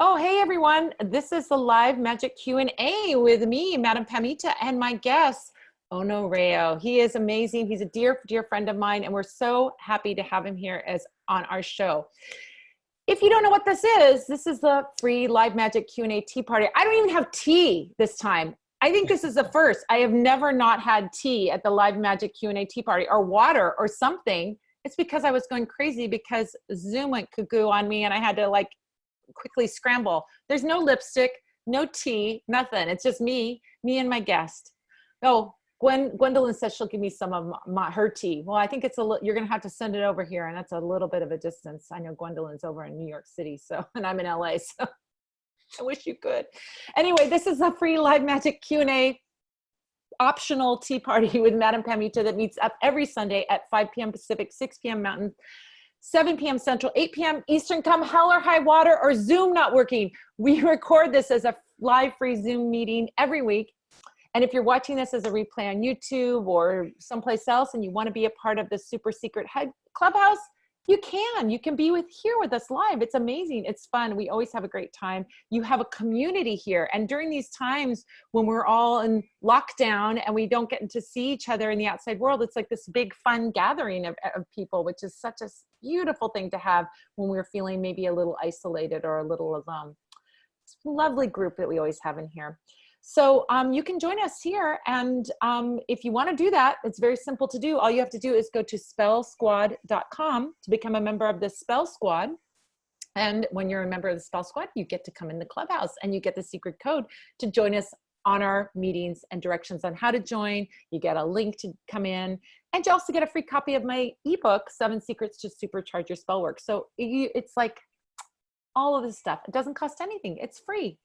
Oh, hey everyone. This is the live magic Q&A with me, Madam Pamita, and my guest, Onareo. He is amazing. He's a dear, dear friend of mine, and we're so happy to have him here as on our show. If you don't know what this is the free live magic Q&A tea party. I don't even have tea this time. I think this is the first. I have never not had tea at the live magic Q&A tea party, or water or something. It's because I was going crazy because Zoom went cuckoo on me and I had to quickly scramble. There's no lipstick, no tea, nothing. It's just me and my guest. Oh, Gwendolyn says she'll give me some of her tea. Well, I think it's you're going to have to send it over here, and that's a little bit of a distance. I know Gwendolyn's over in New York City, and I'm in LA, so I wish you could. Anyway, this is a free live magic Q&A optional tea party with Madam Pamita that meets up every Sunday at 5 p.m. Pacific, 6 p.m. Mountain, 7 p.m. Central, 8 p.m. Eastern, come hell or high water or Zoom not working. We record this as a live free Zoom meeting every week. And if you're watching this as a replay on YouTube or someplace else and you want to be a part of the super secret clubhouse, you can be here with us live. It's amazing. It's fun. We always have a great time. You have a community here. And during these times when we're all in lockdown and we don't get to see each other in the outside world, it's like this big fun gathering of people, which is such a beautiful thing to have when we're feeling maybe a little isolated or a little alone. It's a lovely group that we always have in here. So you can join us here, and if you want to do that, it's very simple to do. All you have to do is go to spellsquad.com to become a member of the Spell Squad. And when you're a member of the Spell Squad, you get to come in the clubhouse and you get the secret code to join us on our meetings and directions on how to join. You get a link to come in, and you also get a free copy of my ebook, 7 Secrets to Supercharge Your Spell Work. So it's like all of this stuff. It doesn't cost anything. It's free.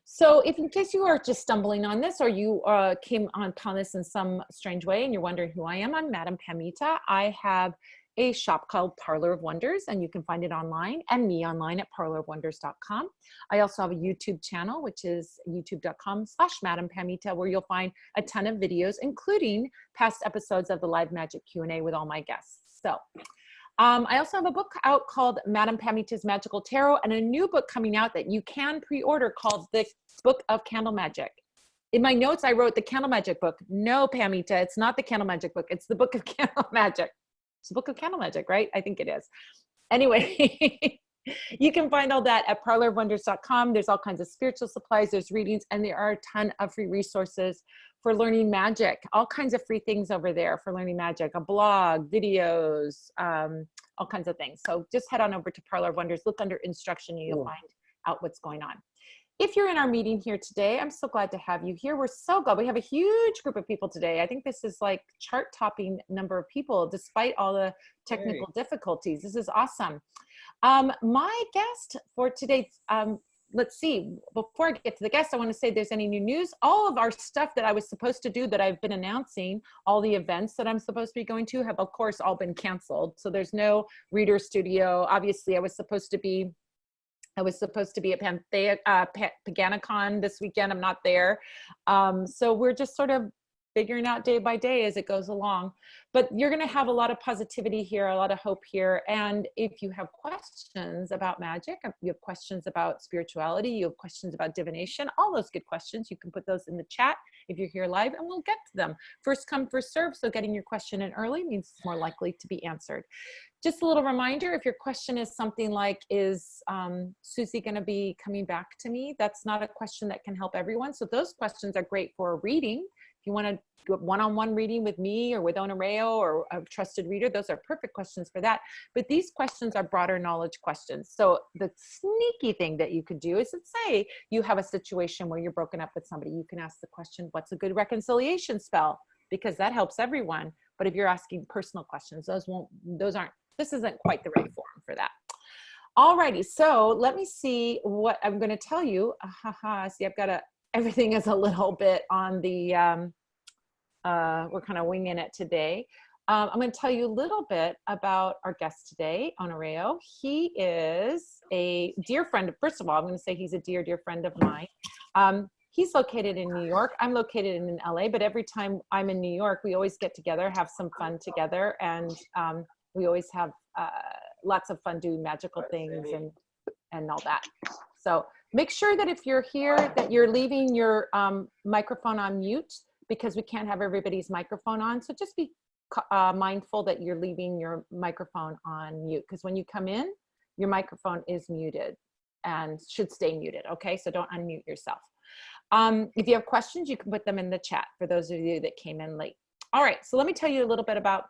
So if in case you are just stumbling on this, or you came upon this in some strange way and you're wondering who I am, I'm Madam Pamita. I have a shop called Parlor of Wonders, and you can find it online, and me online at parlorofwonders.com. I also have a YouTube channel, which is youtube.com/Madam Pamita, where you'll find a ton of videos, including past episodes of the live magic Q&A with all my guests. So I also have a book out called Madam Pamita's Magical Tarot, and a new book coming out that you can pre-order called The Book of Candle Magic. In my notes, I wrote the Candle Magic book. No, Pamita, it's not the Candle Magic book. It's the Book of Candle Magic. It's the Book of Candle Magic, right? I think it is. Anyway, you can find all that at parlorofwonders.com. There's all kinds of spiritual supplies, there's readings, and there are a ton of free resources for learning magic, all kinds of free things over there for learning magic, a blog, videos, all kinds of things. So just head on over to Parlor of Wonders, look under instruction, and you'll find out what's going on. If you're in our meeting here today, I'm so glad to have you here. We're so glad. We have a huge group of people today. I think this is like chart-topping number of people, despite all the technical difficulties. This is awesome. My guest for today, let's see, before I get to the guest, I want to say if there's any new news. All of our stuff that I was supposed to do that I've been announcing, all the events that I'm supposed to be going to have, of course, all been canceled. So there's no reader studio. Obviously, I was supposed to be at Paganicon this weekend. I'm not there. So we're just sort of figuring out day by day as it goes along. But you're going to have a lot of positivity here, a lot of hope here. And if you have questions about magic, you have questions about spirituality, you have questions about divination, all those good questions, you can put those in the chat if you're here live, and we'll get to them. First come, first serve. So getting your question in early means it's more likely to be answered. Just a little reminder, if your question is something like, is Susie going to be coming back to me? That's not a question that can help everyone. So those questions are great for a reading. If you want to do a one-on-one reading with me or with Onareo or a trusted reader, those are perfect questions for that. But these questions are broader knowledge questions. So the sneaky thing that you could do is, let's say you have a situation where you're broken up with somebody, you can ask the question, what's a good reconciliation spell? Because that helps everyone. But if you're asking personal questions, this isn't quite the right forum for that. Alrighty, so let me see what I'm going to tell you. See, I've got everything is a little bit on the, we're kind of winging it today. I'm going to tell you a little bit about our guest today, Onareo. He is a dear friend. First of all, I'm going to say he's a dear, dear friend of mine. He's located in New York. I'm located in LA, but every time I'm in New York, we always get together, have some fun together, and we always have lots of fun doing magical things and all that. So make sure that if you're here, that you're leaving your microphone on mute, because we can't have everybody's microphone on. So just be mindful that you're leaving your microphone on mute, because when you come in, your microphone is muted and should stay muted. Okay, so don't unmute yourself. If you have questions, you can put them in the chat for those of you that came in late. All right, so let me tell you a little bit about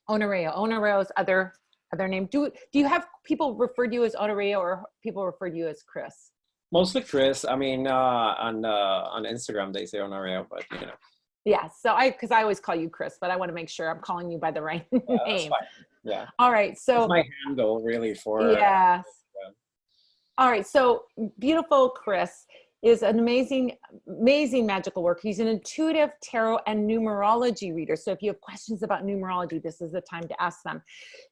Onareo. Onareo's other name. Do you have people refer to you as Onareo, or people refer to you as Chris? Mostly Chris. I mean, on Instagram they say Onareo, but you know. Yeah, so because I always call you Chris, but I want to make sure I'm calling you by the right name. That's fine. Yeah. All right, so it's my handle really for. Yes. All right, so beautiful Chris is an amazing magical work. He's an intuitive tarot and numerology reader. So if you have questions about numerology, this is the time to ask them.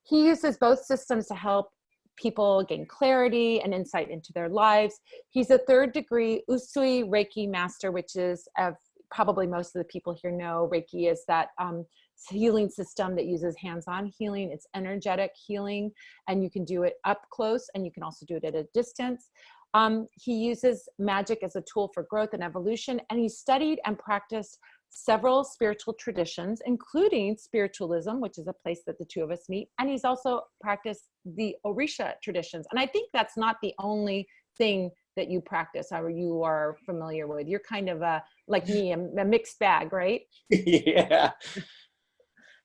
He uses both systems to help people gain clarity and insight into their lives. He's a 3rd degree Usui Reiki Master, which is, probably most of the people here know, Reiki is that healing system that uses hands-on healing. It's energetic healing, and you can do it up close, and you can also do it at a distance. He uses magic as a tool for growth and evolution, and he studied and practiced several spiritual traditions, including spiritualism, which is a place that the two of us meet. And he's also practiced the Orisha traditions. And I think that's not the only thing that you practice or you are familiar with. You're kind of like me, a mixed bag, right? Yeah.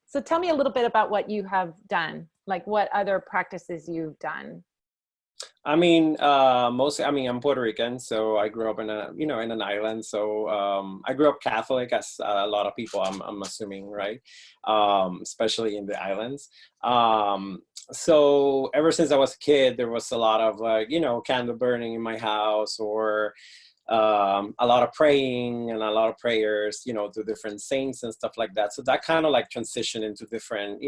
So tell me a little bit about what you have done, like what other practices you've done. I mean, mostly, I mean, I'm Puerto Rican, so I grew up in in an island. So I grew up Catholic, as a lot of people, I'm assuming, right? Especially in the islands. So ever since I was a kid, there was a lot of candle burning in my house, or a lot of praying and a lot of prayers, to different saints and stuff like that. So that kind of like transitioned into different,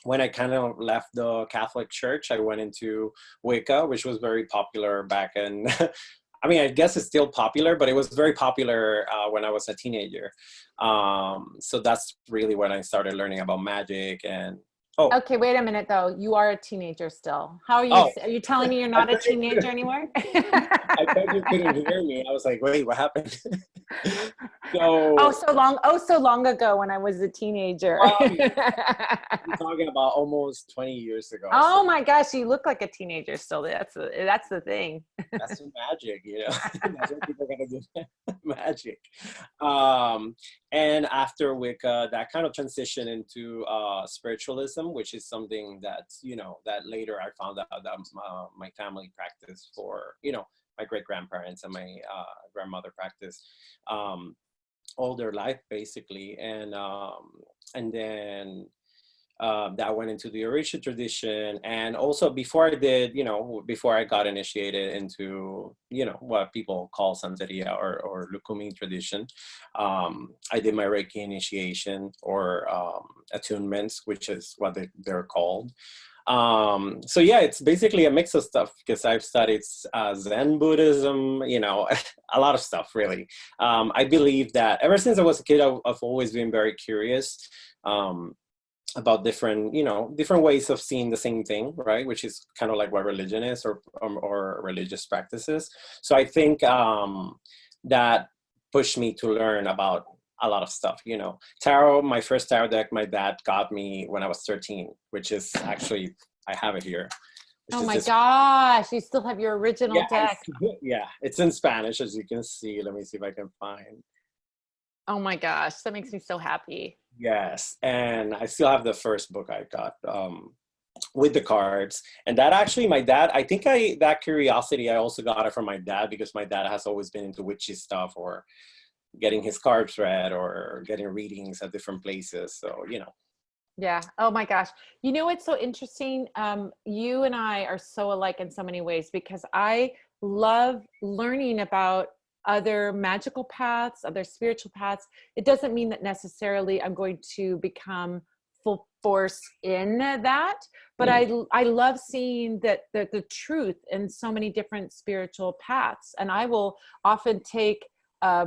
when I kind of left the Catholic Church, I went into Wicca, which was very popular back in, I mean, I guess it's still popular, but it was very popular when I was a teenager. So that's really when I started learning about magic and, Okay, wait a minute though. You are a teenager still. How are you? Are you telling me you're not a teenager anymore? I thought you couldn't hear me. I was like, wait, what happened? so long ago when I was a teenager. I'm talking about almost 20 years ago. Oh my gosh, you look like a teenager still. That's the thing. That's the magic, That's what people are gonna do. Magic. And after Wicca, that kind of transitioned into spiritualism, which is something that that later I found out that my family practiced for my great grandparents and my grandmother practiced all their life basically, and then that went into the Orisha tradition. And also before I got initiated into what people call Santeria or Lukumi tradition, I did my Reiki initiation or attunements, which is what they're called. So yeah, it's basically a mix of stuff, because I've studied Zen Buddhism, a lot of stuff really. I believe that ever since I was a kid, I've always been very curious about different ways of seeing the same thing, right? Which is kind of like what religion is, or religious practices. So I think that pushed me to learn about a lot of stuff. Tarot, my first tarot deck, my dad got me when I was 13, which is actually, I have it here. Oh my gosh, you still have your original deck. Yeah, it's in Spanish, as you can see. Let me see if I can find. Oh my gosh, that makes me so happy. Yes, and I still have the first book I got with the cards. And that actually, my dad, I think that curiosity, I also got it from my dad, because my dad has always been into witchy stuff, or getting his cards read, or getting readings at different places. So, Yeah. Oh my gosh. What's so interesting? You and I are so alike in so many ways, because I love learning about other magical paths, other spiritual paths. It doesn't mean that necessarily I'm going to become full force in that, but I love seeing that the truth in so many different spiritual paths. And I will often take, I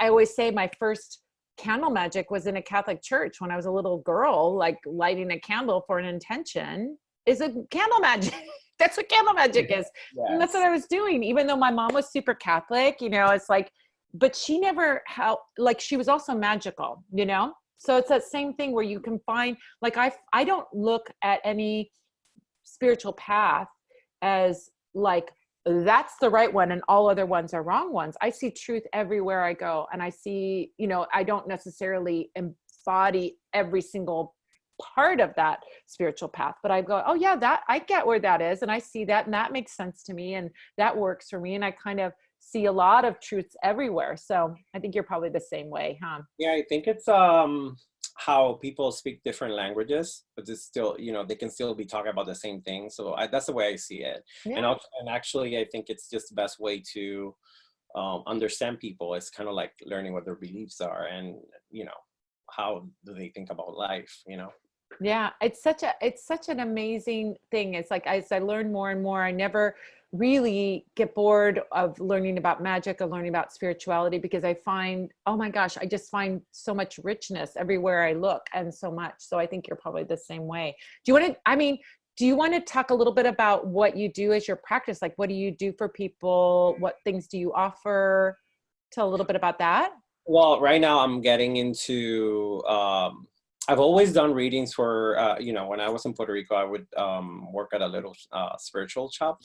always say my first candle magic was in a Catholic church when I was a little girl, like lighting a candle for an intention. is a candle magic. That's what candle magic is. Yes. And that's what I was doing, even though my mom was super Catholic, you know, it's like, but she never like, she was also magical, you know? So it's that same thing where you can find, like, I don't look at any spiritual path as like, that's the right one and all other ones are wrong ones. I see truth everywhere I go. And I see, you know, I don't necessarily embody every single part of that spiritual path, but I go, oh yeah, that I get where that is. And I see that, and that makes sense to me. And that works for me. And I kind of see a lot of truths everywhere. So I think you're probably the same way, huh? Yeah, I think it's how people speak different languages, but it's still, you know, they can still be talking about the same thing. So that's the way I see it. Yeah. And actually, I think it's just the best way to understand people. It's kind of like learning what their beliefs are, and you know, how do they think about life, you know. Yeah, it's such an amazing thing. It's like, as I learn more and more, I never really get bored of learning about magic or learning about spirituality, because I find, oh my gosh, I just find so much richness everywhere I look, and so much. So I think you're probably the same way. Do you want to, I mean, do you want to talk a little bit about what you do as your practice? Like, what do you do for people? What things do you offer? Tell a little bit about that. Well, right now I'm getting into, I've always done readings for, you know, when I was in Puerto Rico, I would work at a little spiritual shop.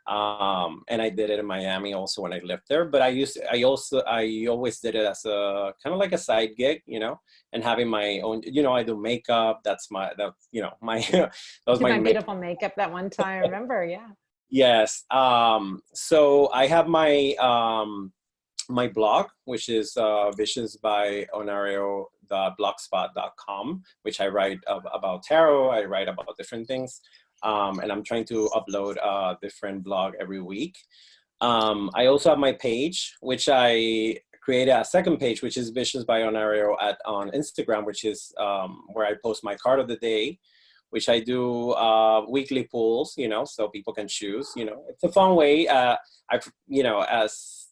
And I did it in Miami also when I lived there. But I always did it as a kind of like a side gig, you know, and having my own, you know, I do makeup. That's, you know, my, that was my beautiful makeup that one time. I remember. Yeah. Yes. So I have my, my blog, which is Visions by Onareo, blogspot.com, which I write about tarot. I write about different things. And I'm trying to upload a different blog every week. I also have my page, which I created a second page, which is Visions by Onareo on Instagram, which is where I post my card of the day, which I do weekly pulls, you know, so people can choose, you know. It's a fun way, you know, as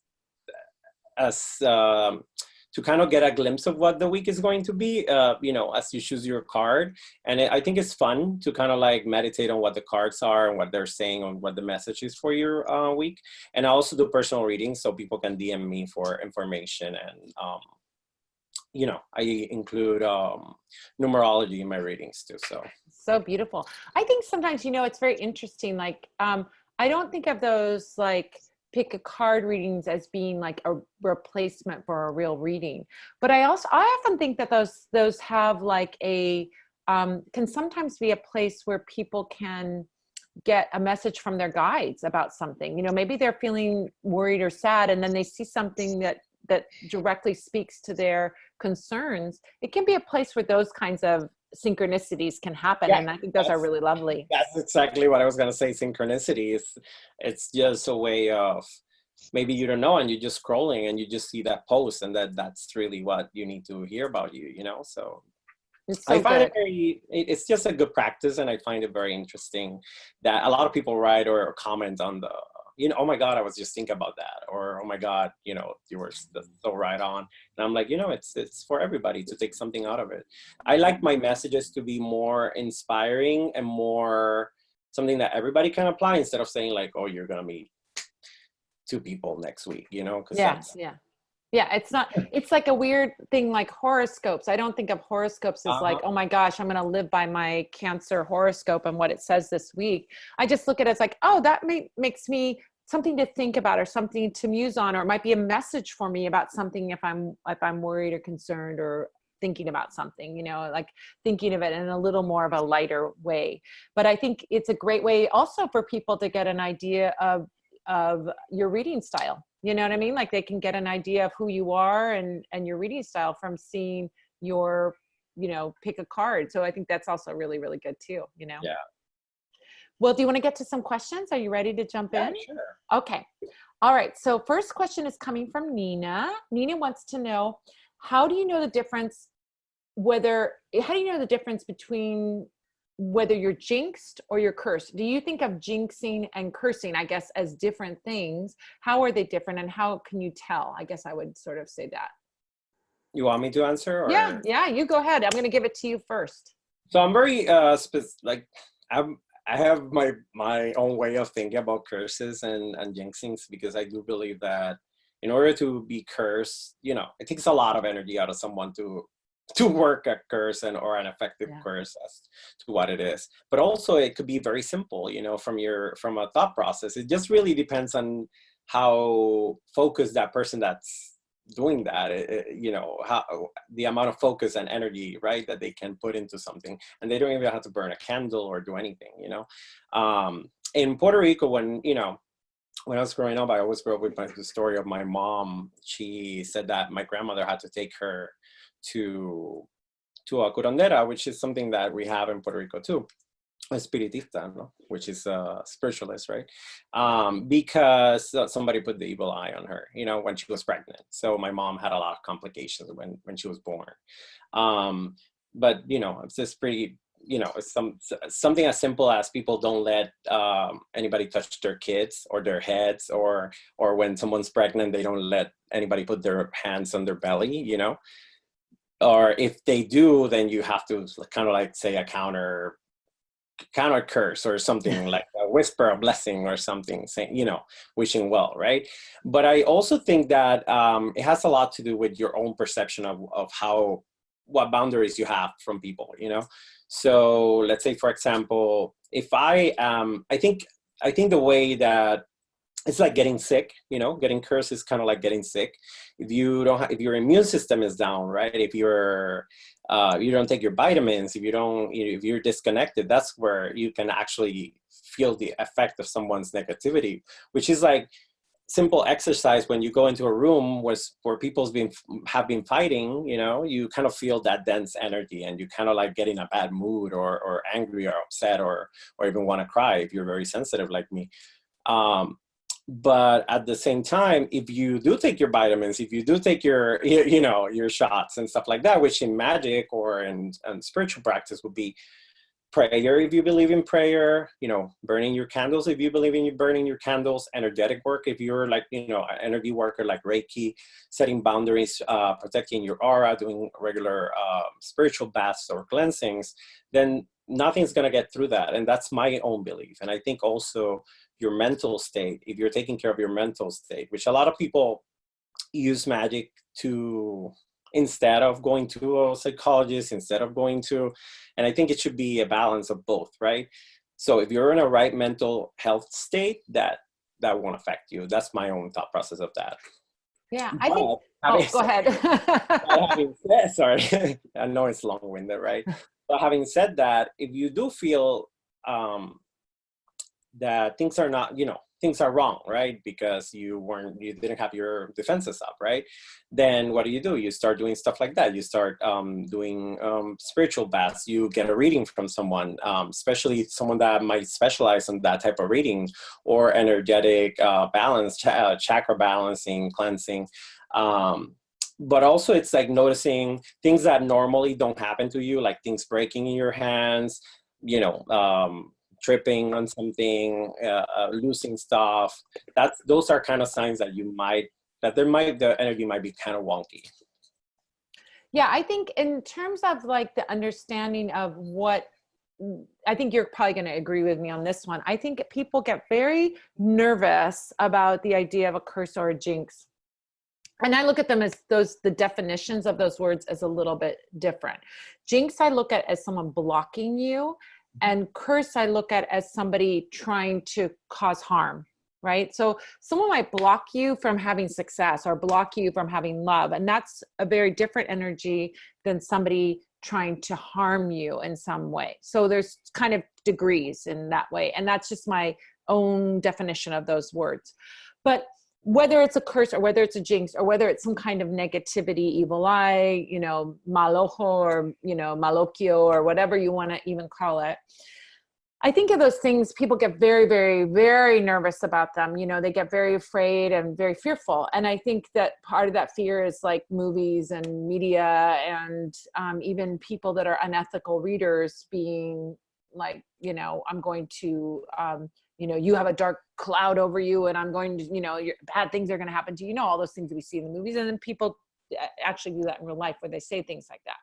to kind of get a glimpse of what the week is going to be, you know, as you choose your card. And I think it's fun to kind of like meditate on what the cards are and what they're saying, on what the message is for your week. And I also do personal readings, so people can DM me for information. And, you know, I include numerology in my readings too. So beautiful. I think sometimes, you know, it's very interesting. Like, I don't think of those like pick a card readings as being like a replacement for a real reading. But I often think that those have like a, can sometimes be a place where people can get a message from their guides about something. You know, maybe they're feeling worried or sad, and then they see something that directly speaks to their concerns. It can be a place where those kinds of synchronicities can happen. Yeah, and I think those are really lovely. That's exactly what I was going to say. Synchronicity it's just a way of, maybe you don't know and you're just scrolling and you just see that post, and that's really what you need to hear about you know. So I find it it's just a good practice, and I find it very interesting that a lot of people write or comment on the, you know, oh my God, I was just thinking about that, or oh my God, you know, you were so right on. And I'm like, you know, it's for everybody to take something out of it. I like my messages to be more inspiring and more something that everybody can apply, instead of saying like, oh, you're gonna meet 2 people next week, you know? Yeah, it's not, it's like a weird thing like horoscopes. I don't think of horoscopes as like, oh my gosh, I'm going to live by my Cancer horoscope and what it says this week. I just look at it as like, oh, that makes me something to think about, or something to muse on, or it might be a message for me about something if I'm worried or concerned or thinking about something, you know, like thinking of it in a little more of a lighter way. But I think it's a great way also for people to get an idea of your reading style. You know what I mean? Like they can get an idea of who you are and your reading style from seeing your, you know, pick a card. So I think that's also really, really good too, you know? Yeah. Well, do you want to get to some questions? Are you ready to jump in? Sure. Okay. All right. So first question is coming from Nina. Nina wants to know, how do you know the difference between whether you're jinxed or you're cursed? Do you think of jinxing and cursing, I guess, as different things? How are they different, and how can you tell? I guess I would sort of say that. You want me to answer? Or? Yeah, you go ahead. I'm going to give it to you first. So I'm very I have my own way of thinking about curses and jinxings, because I do believe that in order to be cursed, you know, it takes a lot of energy out of someone to work a curse and or an effective curse as to what it is. But also it could be very simple, you know, from a thought process. It just really depends on how focused that person that's doing that, you know, how the amount of focus and energy, right, that they can put into something, and they don't even have to burn a candle or do anything, you know. In Puerto Rico, when, you know, when I was growing up, I always grew up with the story of my mom. She said that my grandmother had to take her to a curandera, which is something that we have in Puerto Rico too, a espiritista, no? Which is a spiritualist, right? Because somebody put the evil eye on her, you know, when she was pregnant. So my mom had a lot of complications when she was born. But, you know, it's just pretty, you know, it's something as simple as people don't let anybody touch their kids or their heads, or when someone's pregnant, they don't let anybody put their hands on their belly, you know. Or if they do, then you have to kind of like say a counter curse or something, like a whisper a blessing or something, saying, you know, wishing well, right? But I also think that it has a lot to do with your own perception of how, what boundaries you have from people, you know. So let's say, for example, if I think the way that it's like getting sick, you know, getting cursed is kind of like getting sick. If you don't if your immune system is down, right? If you're you don't take your vitamins, if you're disconnected, that's where you can actually feel the effect of someone's negativity, which is like simple exercise. When you go into a room where people's have been fighting, you know, you kind of feel that dense energy, and you kind of like get in a bad mood, or angry or upset, or even want to cry if you're very sensitive like me. But at the same time, if you do take your vitamins, if you do take your, you know, your shots and stuff like that, which in magic or in spiritual practice would be prayer, if you believe in prayer, you know, burning your candles, if you believe in burning your candles, energetic work, if you're like, you know, an energy worker like Reiki, setting boundaries, protecting your aura, doing regular spiritual baths or cleansings, then nothing's going to get through that. And that's my own belief. And I think also your mental state, if you're taking care of your mental state, which a lot of people use magic to, instead of going to a psychologist, instead of going to, and I think it should be a balance of both, right? So if you're in a right mental health state, that won't affect you. That's my own thought process of that. Yeah, I think, go ahead. Having said, sorry, I know it's long-winded, right? But having said that, if you do feel that things are not, you know, things are wrong, right? Because you didn't have your defenses up, right? Then what do? You start doing stuff like that. You start doing spiritual baths. You get a reading from someone, especially someone that might specialize in that type of reading, or energetic balance, chakra balancing, cleansing. But also it's like noticing things that normally don't happen to you, like things breaking in your hands, you know, tripping on something, losing stuff. Those are kind of signs that the energy might be kind of wonky. Yeah, I think in terms of like the understanding of what, I think you're probably going to agree with me on this one. I think people get very nervous about the idea of a curse or a jinx. And I look at them as the definitions of those words as a little bit different. Jinx, I look at as someone blocking you. And curse, I look at as somebody trying to cause harm, right? So someone might block you from having success or block you from having love. And that's a very different energy than somebody trying to harm you in some way. So there's kind of degrees in that way. And that's just my own definition of those words. But whether it's a curse or whether it's a jinx or whether it's some kind of negativity, evil eye, you know, mal ojo, or, you know, malokio, or whatever you want to even call it. I think of those things, people get very, very, very nervous about them. You know, they get very afraid and very fearful. And I think that part of that fear is like movies and media, and even people that are unethical readers being like, you know, I'm going to, you know, you have a dark cloud over you and I'm going to, you know, bad things are going to happen to you. You know, all those things that we see in the movies, and then people actually do that in real life where they say things like that.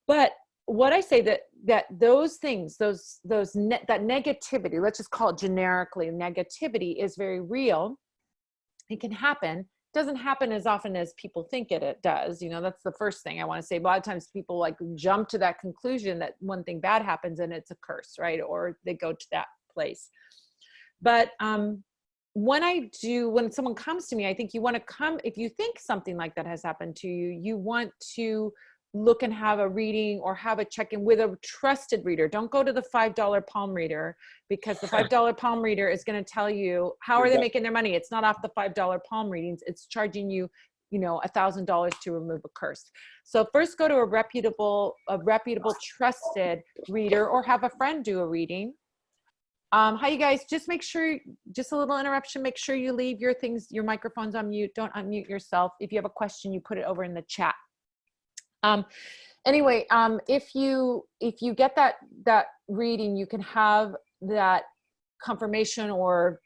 But what I say that those things, that negativity, let's just call it generically, negativity is very real. It can happen. Doesn't happen as often as people think it does. You know, that's the first thing I want to say. A lot of times people like jump to that conclusion that one thing bad happens and it's a curse, right? Or they go to that place. But when someone comes to me, I think you want to come, if you think something like that has happened to you, you want to look and have a reading or have a check-in with a trusted reader. Don't go to the $5 palm reader, because the $5 palm reader is going to tell you, how are they making their money? It's not off the $5 palm readings. It's charging you, $1,000 to remove a curse. So first go to a reputable, trusted reader, or have a friend do a reading. Hi, you guys, just make sure, just a little interruption, make sure you leave your microphones on mute. Don't unmute yourself. If you have a question, you put it over in the chat. Anyway, if you get that reading, you can have that confirmation, or,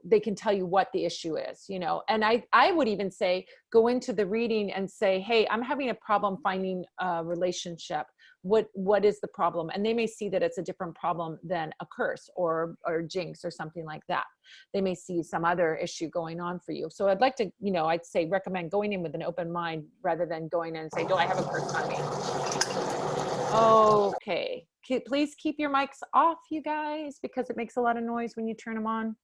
they can tell you what the issue is, and I would even say, go into the reading and say, hey, I'm having a problem finding a relationship. What is the problem? And they may see that it's a different problem than a curse or jinx or something like that. They may see some other issue going on for you. So I'd like to, I'd say recommend going in with an open mind rather than going in and say, do I have a curse on me? Okay. Please keep your mics off, you guys, because it makes a lot of noise when you turn them on.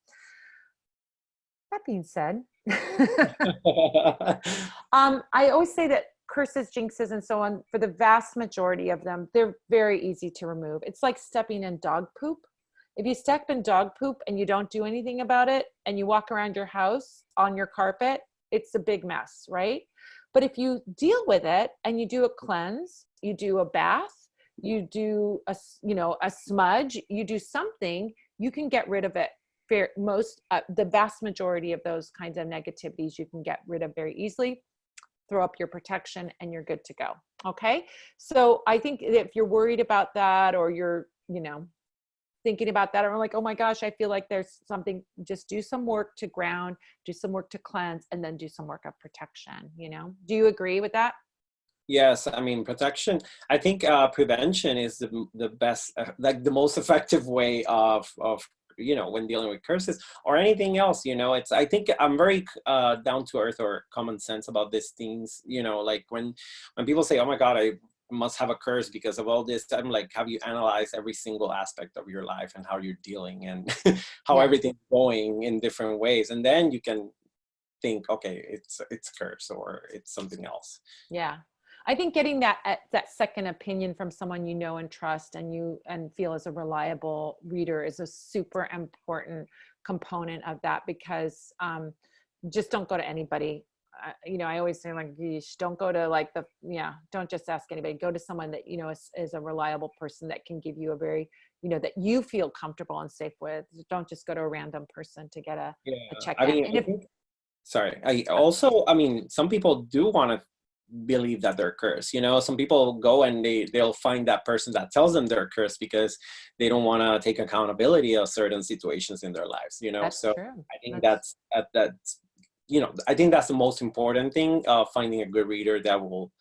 That being said, I always say that curses, jinxes, and so on, for the vast majority of them, they're very easy to remove. It's like stepping in dog poop. If you step in dog poop and you don't do anything about it, and you walk around your house on your carpet, it's a big mess, right? But if you deal with it and you do a cleanse, you do a bath, you do a smudge, you do something, you can get rid of it. The vast majority of those kinds of negativities you can get rid of very easily. Throw up your protection and you're good to go. Okay. So I think if you're worried about that, or you're, thinking about that, or like, oh my gosh, I feel like there's something, just do some work to ground, do some work to cleanse, and then do some work of protection. Do you agree with that? Yes, I mean, protection. I think prevention is the best, like the most effective way of when dealing with curses or anything else. I think I'm very down to earth or common sense about these things. Like when people say, oh my God, I must have a curse because of all this, I'm like, have you analyzed every single aspect of your life and how you're dealing and how everything's going in different ways? And then you can think, okay, it's curse or it's something else. Yeah. I think getting that second opinion from someone you know and trust and feel is a reliable reader is a super important component of that, because just don't go to anybody. I always say, like, geesh, don't go to don't just ask anybody. Go to someone that is a reliable person that can give you a very, that you feel comfortable and safe with. Don't just go to a random person to get a check-in. Some people do want to believe that they're cursed. Some people go and they'll find that person that tells them they're cursed because they don't want to take accountability of certain situations in their lives. That's so true. I think that's I think that's the most important thing, finding a good reader that will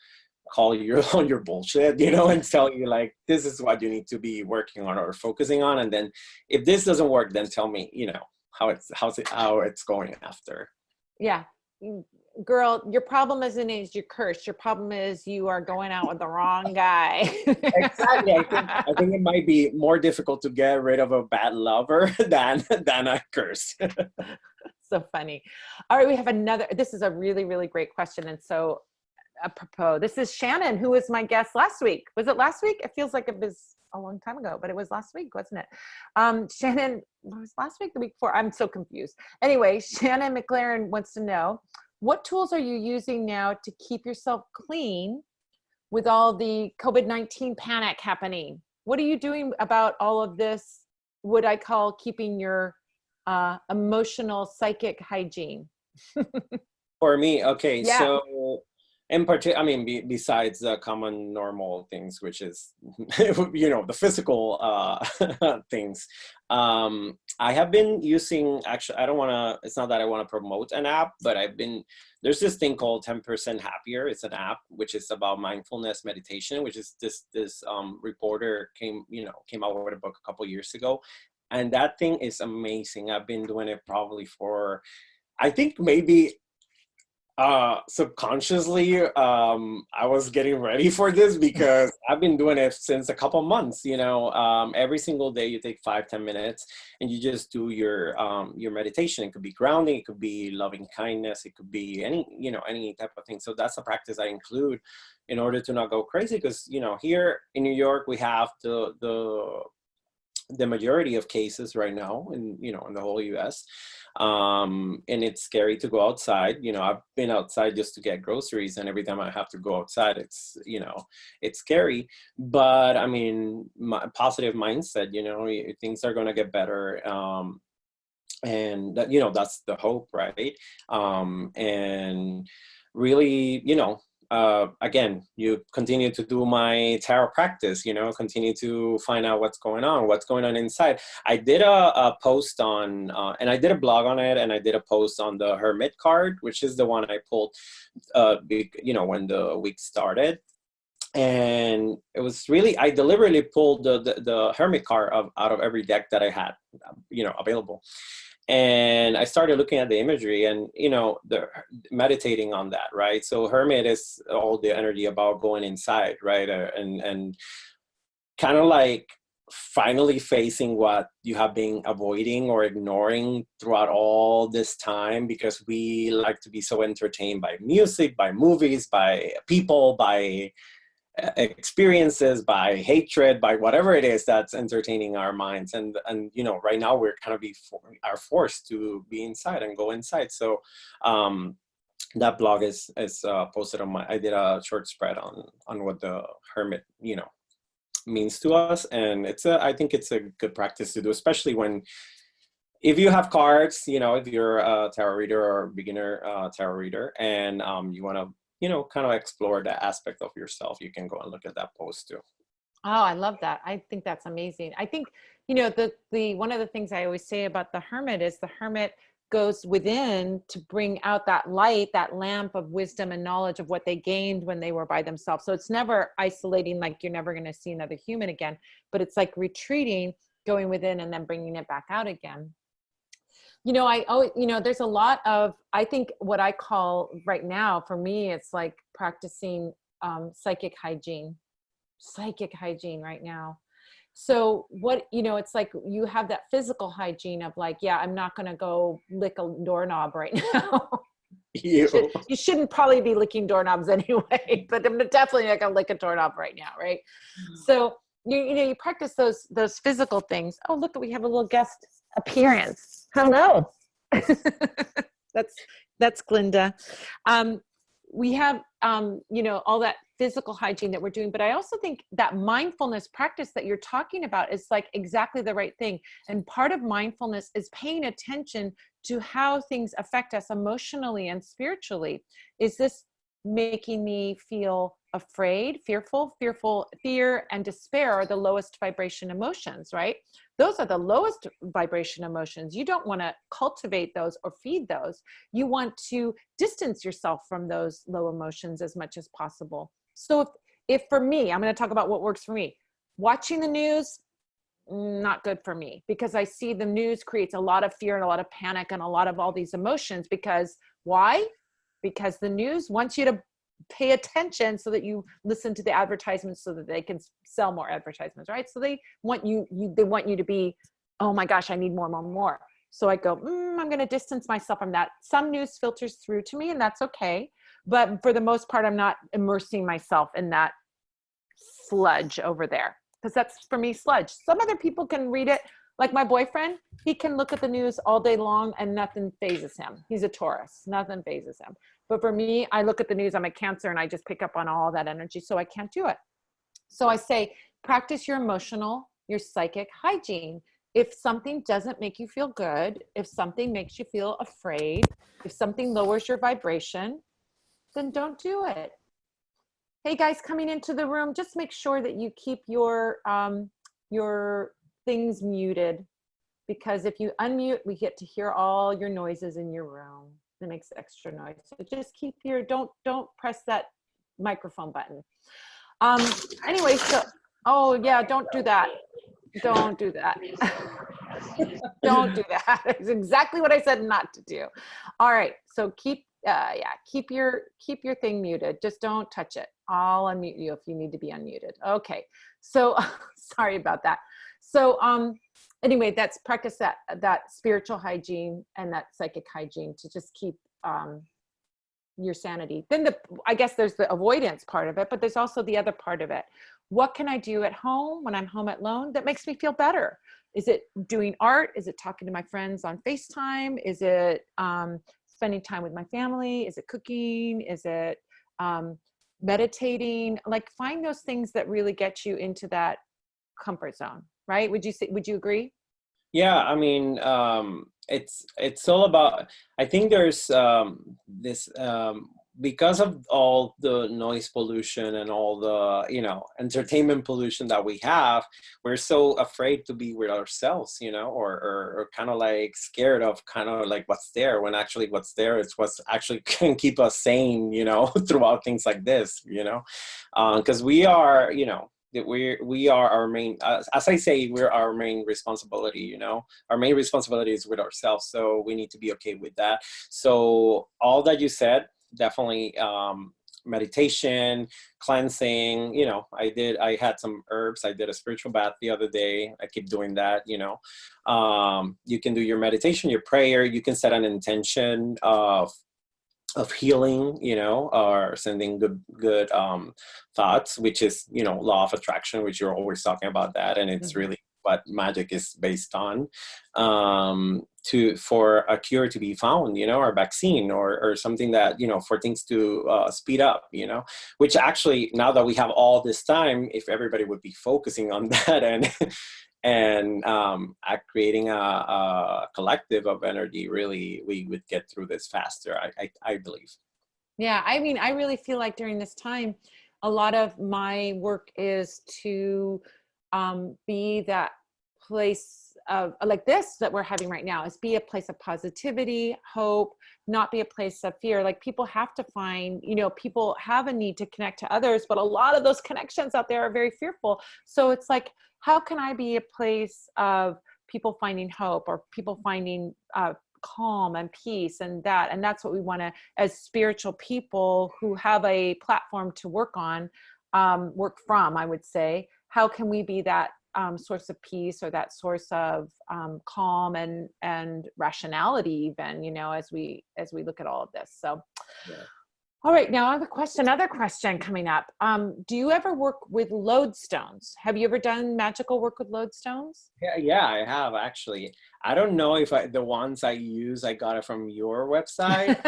call you on your bullshit, and tell you, like, this is what you need to be working on or focusing on, and then if this doesn't work, then tell me how it's going after. Yeah. Girl, your problem isn't your curse. Your problem is you are going out with the wrong guy. Exactly. I think it might be more difficult to get rid of a bad lover than a curse. So funny. All right, we have another. This is a really, really great question. And so apropos, this is Shannon, who was my guest last week. Was it last week? It feels like it was a long time ago, but it was last week, wasn't it? Shannon, was last week, the week before? I'm so confused. Anyway, Shannon McLaren wants to know, what tools are you using now to keep yourself clean with all the COVID-19 panic happening? What are you doing about all of this, what I call keeping your emotional, psychic hygiene? For me, okay, yeah. So in particular, I mean, besides the common normal things, which is, the physical things, I have been using, actually, it's not that I want to promote an app, but there's this thing called 10% Happier. It's an app, which is about mindfulness meditation, which is this reporter came out with a book a couple years ago. And that thing is amazing. I've been doing it probably for, I think maybe subconsciously, I was getting ready for this because I've been doing it since a couple months. Every single day you take 5-10 minutes and you just do your meditation. It could be grounding, it could be loving kindness, it could be any type of thing. So that's a practice I include in order to not go crazy, because here in New York we have the majority of cases right now in the whole US. And it's scary to go outside. I've been outside just to get groceries, and every time I have to go outside, it's scary. But I mean, my positive mindset, things are going to get better. And that, that's the hope, right? And really, again, you continue to do my tarot practice, continue to find out what's going on inside. I did a post on, and I did a blog on it, and I did a post on the Hermit card, which is the one I pulled, when the week started. And it was really, I deliberately pulled the Hermit card out of every deck that I had, available. And I started looking at the imagery and, meditating on that, right? So Hermit is all the energy about going inside, right? And kind of like finally facing what you have been avoiding or ignoring throughout all this time, because we like to be so entertained by music, by movies, by people, by experiences, by hatred, by whatever it is that's entertaining our minds. And right now we're kind of are forced to be inside and go inside. So that blog is posted on I did a short spread on what the Hermit means to us. And I think it's a good practice to do, especially if you have cards, if you're a tarot reader or beginner tarot reader, and you want to kind of explore that aspect of yourself, you can go and look at that post too. Oh, I love that. I think that's amazing. I think, the one of the things I always say about the Hermit is the Hermit goes within to bring out that light, that lamp of wisdom and knowledge of what they gained when they were by themselves. So it's never isolating, like you're never going to see another human again, but it's like retreating, going within and then bringing it back out again. There's a lot of, I think what I call right now, for me, it's like practicing psychic hygiene right now. So it's like you have that physical hygiene of like, yeah, I'm not going to go lick a doorknob right now. You shouldn't probably be licking doorknobs anyway, but I'm definitely not going to lick a doorknob right now. Right. So, you practice those physical things. Oh, look, we have a little guest appearance. Hello. That's Glinda. We have, all that physical hygiene that we're doing, but I also think that mindfulness practice that you're talking about is like exactly the right thing. And part of mindfulness is paying attention to how things affect us emotionally and spiritually. Is this making me feel afraid, fearful? Fear and despair are the lowest vibration emotions, right? Those are the lowest vibration emotions. You don't want to cultivate those or feed those. You want to distance yourself from those low emotions as much as possible. So if for me, I'm going to talk about what works for me. Watching the news, not good for me, because I see the news creates a lot of fear and a lot of panic and a lot of all these emotions. Because why? Because the news wants you to pay attention so that you listen to the advertisements so that they can sell more advertisements, right? So they want you to be, oh my gosh, I need more. So I go, I'm going to distance myself from that. Some news filters through to me, and that's okay. But for the most part, I'm not immersing myself in that sludge over there, because that's, for me, sludge. Some other people can read it. Like my boyfriend, he can look at the news all day long and nothing phases him. He's a Taurus. Nothing phases him. But for me, I look at the news, I'm a Cancer, and I just pick up on all that energy, so I can't do it. So I say, practice your psychic hygiene. If something doesn't make you feel good, if something makes you feel afraid, if something lowers your vibration, then don't do it. Hey guys, coming into the room, just make sure that you keep your things muted, because if you unmute, we get to hear all your noises in your room. It makes extra noise. So just keep your, don't press that microphone button. Anyway, so, oh yeah, don't do that. Don't do that. Don't do that. It's exactly what I said not to do. All right. So keep your thing muted. Just don't touch it. I'll unmute you if you need to be unmuted. Okay. So sorry about that. So anyway, that's practice that spiritual hygiene and that psychic hygiene to just keep your sanity. Then I guess there's the avoidance part of it, but there's also the other part of it. What can I do at home when I'm home alone that makes me feel better? Is it doing art? Is it talking to my friends on FaceTime? Is it spending time with my family? Is it cooking? Is it meditating? Like, find those things that really get you into that comfort zone, right? Would you agree? Yeah, I mean, it's all about, I think there's this, because of all the noise pollution and all the, entertainment pollution that we have, we're so afraid to be with ourselves, or kind of like scared of kind of like what's there, when actually what's there is what's actually can keep us sane, throughout things like this, because we are, that we are our main, as I say, we're our main responsibility, our main responsibility is with ourselves. So we need to be okay with that. So all that you said, definitely, meditation, cleansing, I had some herbs. I did a spiritual bath the other day. I keep doing that, you can do your meditation, your prayer. You can set an intention of healing, or sending good thoughts, which is, law of attraction, which you're always talking about that. And it's really what magic is based on, for a cure to be found, or a vaccine, or something that, for things to speed up, which actually, now that we have all this time, if everybody would be focusing on that and creating a collective of energy, really, we would get through this faster, I believe. Yeah, I mean, I really feel like during this time, a lot of my work is to be that place of, like this that we're having right now, is be a place of positivity, hope, not be a place of fear. Like, people have to find, people have a need to connect to others, but a lot of those connections out there are very fearful. So it's like, how can I be a place of people finding hope, or people finding calm and peace, and that's what we want to, as spiritual people who have a platform to work from, I would say. How can we be that source of peace, or that source of calm and rationality, even, as we look at all of this. So yeah. All right, now I have another question coming up. Do you ever work with lodestones? Have you ever done magical work with lodestones? Yeah, I have, actually. I don't know if the ones I use, I got it from your website.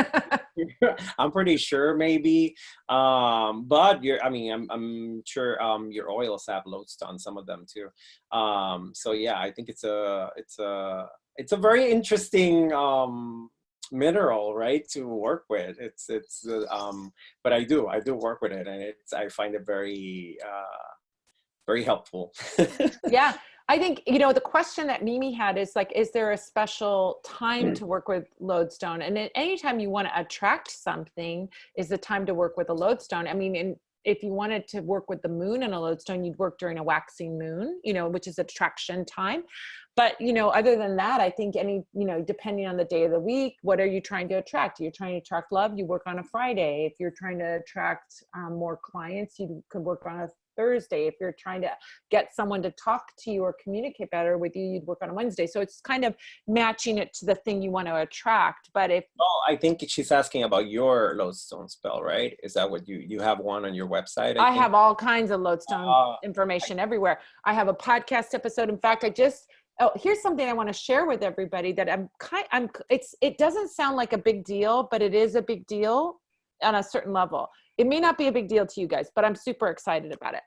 I'm pretty sure, maybe. But I'm sure your oils have lodestone, some of them too. So yeah, I think it's a very interesting mineral, right, to work with. But I do work with it, and I find it very very helpful. Yeah, I think, the question that Mimi had is like, is there a special time to work with lodestone? And anytime you want to attract something is the time to work with a lodestone. I mean, if you wanted to work with the moon and a lodestone, you'd work during a waxing moon, which is attraction time. But, other than that, I think depending on the day of the week, what are you trying to attract? You're trying to attract love, you work on a Friday. If you're trying to attract more clients, you could work on a Thursday. If you're trying to get someone to talk to you or communicate better with you, you'd work on a Wednesday. So it's kind of matching it to the thing you want to attract. But I think she's asking about your lodestone spell, right? Is that what you have one on your website? I have all kinds of lodestone information everywhere. I have a podcast episode. In fact, here's something I want to share with everybody that it doesn't sound like a big deal, but it is a big deal on a certain level. It may not be a big deal to you guys, but I'm super excited about it.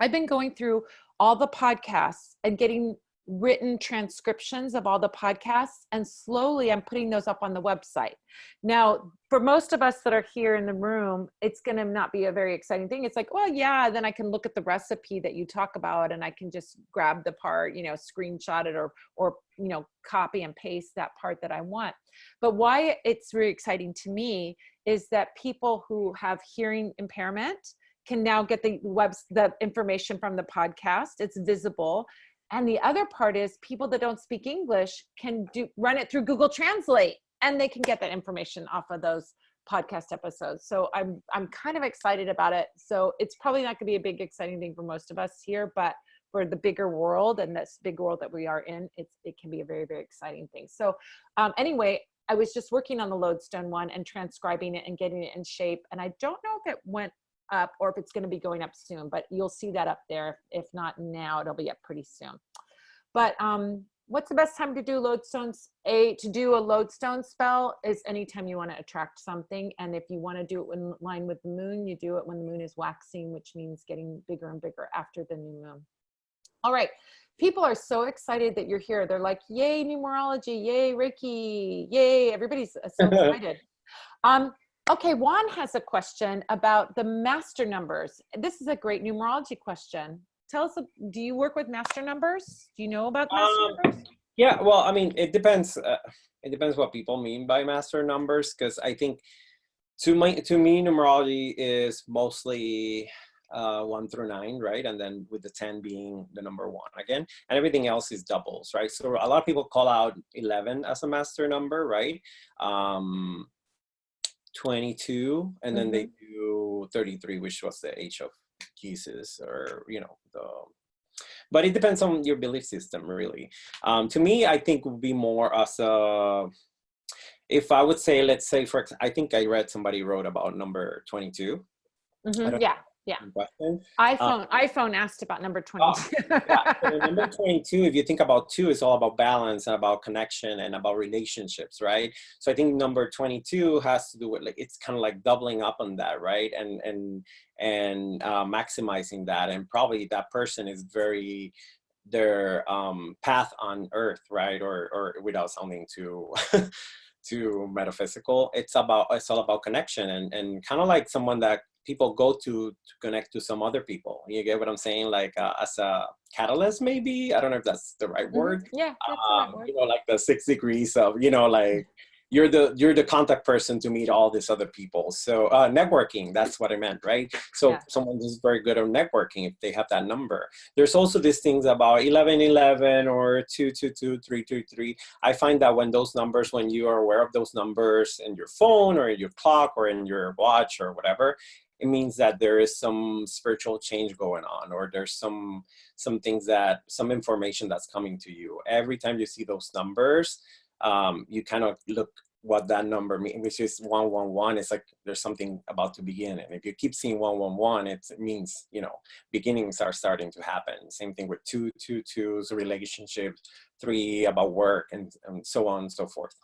I've been going through all the podcasts and getting written transcriptions of all the podcasts, and slowly I'm putting those up on the website. Now, for most of us that are here in the room, it's going to not be a very exciting thing. It's like, well, yeah, then I can look at the recipe that you talk about and I can just grab the part, you know, screenshot it or, you know, copy and paste that part that I want. But why it's really exciting to me is that people who have hearing impairment can now get the information from the podcast. It's visible. And the other part is people that don't speak English can run it through Google Translate, and they can get that information off of those podcast episodes. So I'm kind of excited about it. So it's probably not going to be a big exciting thing for most of us here, but for the bigger world and this big world that we are in, it can be a very, very exciting thing. So anyway, I was just working on the lodestone one and transcribing it and getting it in shape. And I don't know if it went up or if it's going to be going up soon, but you'll see that up there. If not now, it'll be up pretty soon. But what's the best time to do lodestones? To do a lodestone spell is anytime you want to attract something. And if you want to do it in line with the moon, you do it when the moon is waxing, which means getting bigger and bigger after the new moon. All right. People are so excited that you're here. They're like, yay, numerology, yay, Reiki, yay. Everybody's so excited. Okay, Juan has a question about the master numbers. This is a great numerology question. Tell us, do you work with master numbers? Do you know about master numbers? Yeah, well, I mean, it depends. It depends what people mean by master numbers, because I think to me, numerology is mostly 1 through 9, right? And then with the 10 being the number 1 again, and everything else is doubles, right? So a lot of people call out 11 as a master number, right? 22, and then they do 33, which was the age of Jesus, or, you know, but it depends on your belief system, really. To me, I think would be more as a, if I would say, let's say, I think I read somebody wrote about number 22. Yeah. iPhone asked about number 22. Yeah. So number 22, if you think about 2, is all about balance and about connection and about relationships, right? So I think number 22 has to do with, like, it's kind of like doubling up on that, right? And maximizing that. And probably that person is their path on earth, right? Or without sounding too too metaphysical, it's all about connection, and kind of like someone that people go to connect to some other people. You get what I'm saying? Like as a catalyst, maybe. I don't know if that's the right word. Yeah, that's the right word. You know, like the 6 degrees of, you know, like you're the contact person to meet all these other people. So networking, that's what I meant, right? So Yeah. someone who's very good at networking, if they have that number. There's also these things about 1111 or 222, 333. I find that when those numbers, when you are aware of those numbers in your phone or in your clock or in your watch or whatever, it means that there is some spiritual change going on, or there's some information that's coming to you. Every time you see those numbers, you kind of look what that number means, which is 111. It's like there's something about to begin. And if you keep seeing 111, it means, you know, beginnings are starting to happen. Same thing with 222's relationship, 3 about work, and so on and so forth.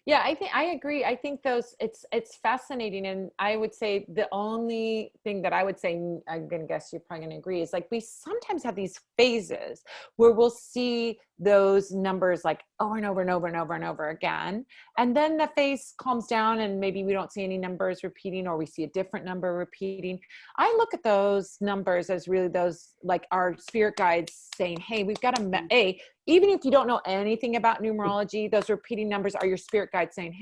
Yeah, I agree. I think it's fascinating. And I would say the only thing that I would say, I'm going to guess you're probably going to agree, is like we sometimes have these phases where we'll see those numbers like over and over and over and over and over again. And then the phase calms down and maybe we don't see any numbers repeating, or we see a different number repeating. I look at those numbers as really those, like our spirit guides saying, hey, we've got even if you don't know anything about numerology, those repeating numbers are your spirit guides saying,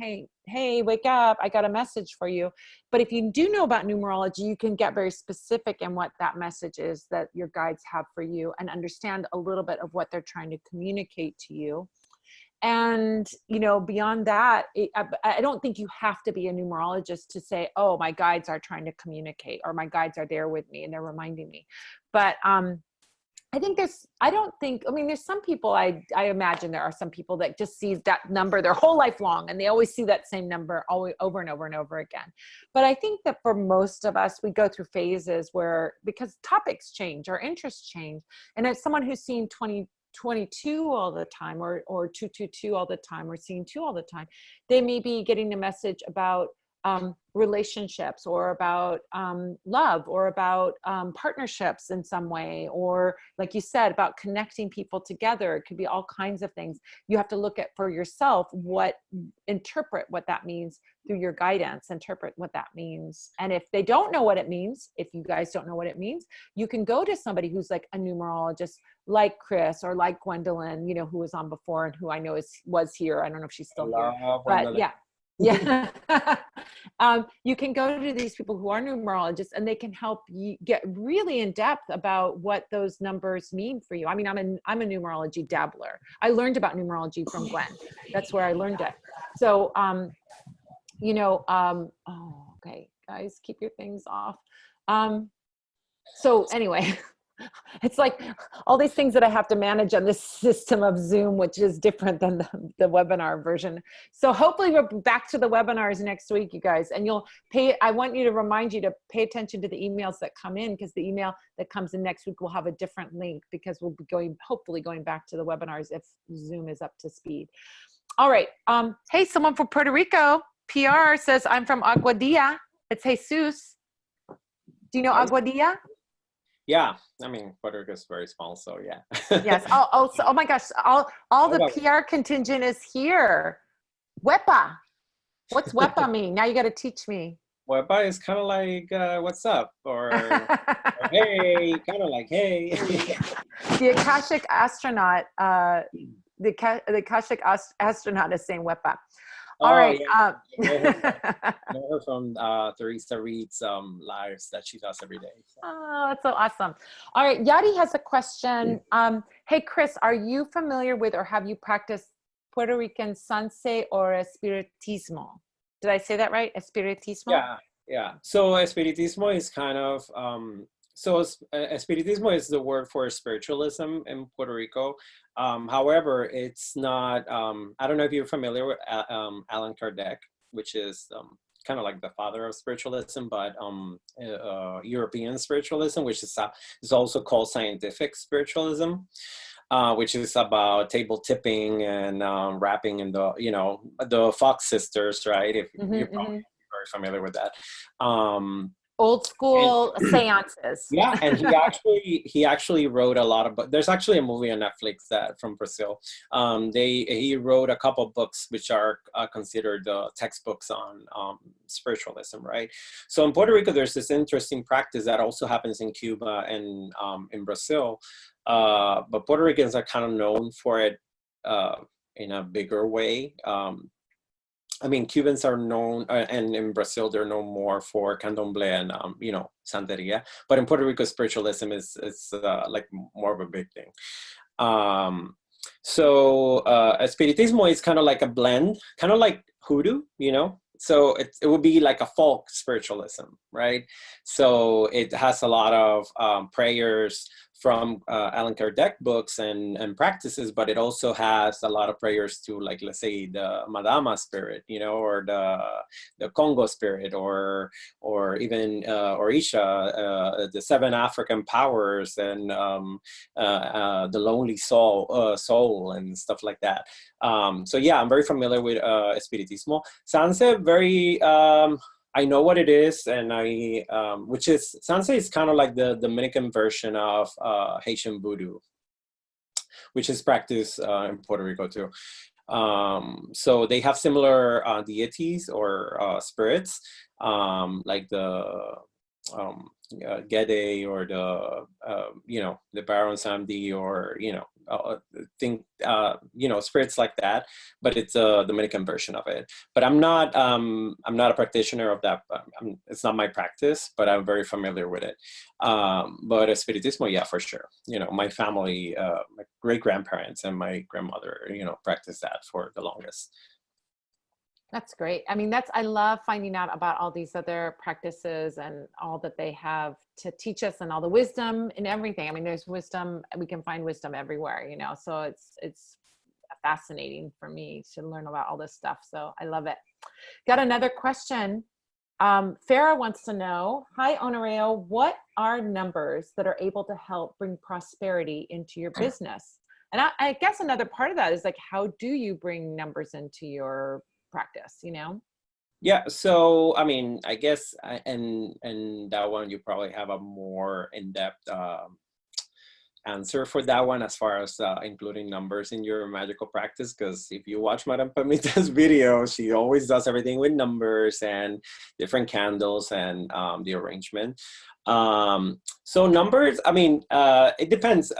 hey, wake up, I got a message for you. But if you do know about numerology, you can get very specific in what that message is that your guides have for you, and understand a little bit of what they're trying to communicate to you. And, you know, beyond that, I don't think you have to be a numerologist to say, oh, my guides are trying to communicate, or my guides are there with me and they're reminding me. But, I think there's some people, I imagine there are some people that just see that number their whole life long, and they always see that same number always over and over and over again. But I think that for most of us, we go through phases where, because topics change, our interests change. And as someone who's seen 22 all the time, or 222 all the time, or seeing 2 all the time, they may be getting a message about relationships, or about love, or about partnerships in some way, or like you said, about connecting people together. It could be all kinds of things. You have to look at for yourself, interpret what that means through your guidance, interpret what that means. And if they don't know what it means, if you guys don't know what it means, you can go to somebody who's like a numerologist, like Chris or like Gwendolyn, you know, who was on before and who I know was here. I don't know if she's still here, but yeah. Yeah. You can go to these people who are numerologists, and they can help you get really in depth about what those numbers mean for you. I mean, I'm a numerology dabbler. I learned about numerology from Gwen. That's where I learned it. So, oh, okay, guys, keep your things off. So anyway, it's like all these things that I have to manage on this system of Zoom, which is different than the webinar version. So hopefully we're back to the webinars next week, you guys, and I want you to remind you to pay attention to the emails that come in, because the email that comes in next week will have a different link, because we'll be hopefully going back to the webinars if Zoom is up to speed. All right. Hey, someone from Puerto Rico, PR, says, I'm from Aguadilla. It's Jesus. Do you know Aguadilla? Yeah, I mean, Puerto Rico is very small, so yeah. Yes. Oh my gosh, all the PR contingent is here. Wepa. What's Wepa mean? Now you got to teach me. Wepa is kind of like, what's up? Or hey, kind of like, hey. The Akashic astronaut, the Akashic astronaut is saying Wepa. All right. Yeah. I know her from Teresa Reed's lives that she does every day. So. Oh, that's so awesome. All right. Yadi has a question. Hey, Chris, are you familiar with, or have you practiced Puerto Rican sanse or espiritismo? Did I say that right? Espiritismo? Yeah. So espiritismo is kind of, espiritismo is the word for spiritualism in Puerto Rico. However, it's not, I don't know if you're familiar with Allan Kardec, which is kind of like the father of spiritualism, but European spiritualism, which is also called scientific spiritualism, which is about table tipping and rapping, and the Fox sisters, right? If you're probably very familiar with that. Old school seances. Yeah, and he actually wrote a lot of. There's actually a movie on Netflix from Brazil. He wrote a couple of books which are considered textbooks on spiritualism, right? So in Puerto Rico, there's this interesting practice that also happens in Cuba and in Brazil, but Puerto Ricans are kind of known for it in a bigger way. I mean, Cubans are known, and in Brazil, they're known more for candomblé and, santeria. But in Puerto Rico, spiritualism is like more of a big thing. So espiritismo is kind of like a blend, kind of like hoodoo, So it would be like a folk spiritualism, right? So it has a lot of prayers from Allan Kardec books and practices, but it also has a lot of prayers to, like, let's say the Madama spirit, or the Congo spirit, or even Orisha, the 7 African powers, and the lonely soul and stuff like that. So yeah, I'm very familiar with espiritismo. Sanse, very. I know what it is, and which is, sanse is kind of like the Dominican version of Haitian voodoo, which is practiced in Puerto Rico too. So they have similar deities or spirits, like the Gede, or the Baron Samedi, or spirits like that, but it's a Dominican version of it. But I'm not a practitioner of that. It's not my practice, but I'm very familiar with it. But espiritismo, yeah, for sure. My family, my great grandparents and my grandmother, practiced that for the longest. That's great. I mean, I love finding out about all these other practices and all that they have to teach us, and all the wisdom and everything. I mean, there's wisdom, we can find wisdom everywhere, so it's fascinating for me to learn about all this stuff. So I love it. Got another question. Farah wants to know, hi, Onareo, what are numbers that are able to help bring prosperity into your business? And I guess another part of that is, like, how do you bring numbers into your practice? Yeah, so I mean, I guess, and that one you probably have a more in-depth answer for that one as far as including numbers in your magical practice. Because if you watch Madame Pamita's video, she always does everything with numbers and different candles and the arrangement. So numbers, I mean, it depends.